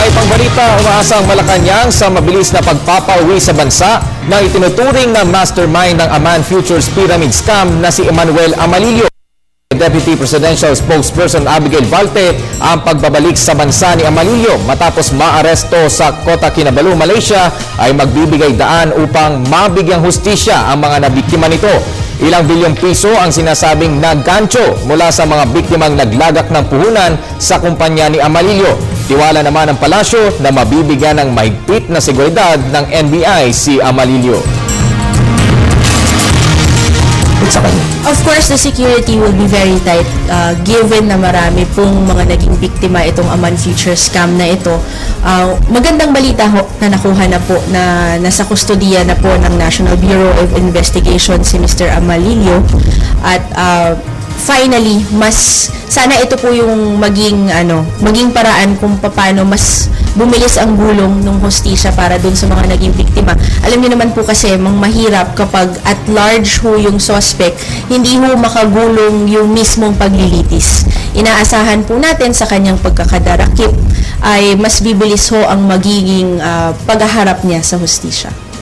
Pangbalita, umaasa ang Malacanang sa mabilis na pagpapauwi sa bansa ng itinuturing na mastermind ng Aman Futures Pyramid Scam na si Emmanuel Amalillo. Deputy Presidential Spokesperson Abigail Valte ang pagbabalik sa bansa ni Amalillo matapos maaresto sa Kota Kinabalu, Malaysia ay magbibigay daan upang mabigyang hustisya ang mga nabiktima nito. Ilang bilyong piso ang sinasabing naggancho mula sa mga biktimang naglagak ng puhunan sa kumpanya ni Amalillo. Tiwala naman ng palasyo na mabibigyan ng mahigpit na seguridad ng NBI si Amalillo. Of course, the security will be very tight given na marami pong mga naging biktima itong Aman Futures Scam na ito. Magandang balita ho na nakuha na po na nasa kustodiya na po ng National Bureau of Investigation si Mr. Amalillo at finally, sana ito po yung maging paraan kung paano mas bumilis ang gulong ng hustisya para dun sa mga naging biktima. Alam niyo naman po kasi, mahirap kapag at large ho yung suspect, hindi ho makagulong yung mismong paglilitis. Inaasahan po natin sa kanyang pagkakadarakip ay mas bibilis ho ang magiging paghaharap niya sa hustisya.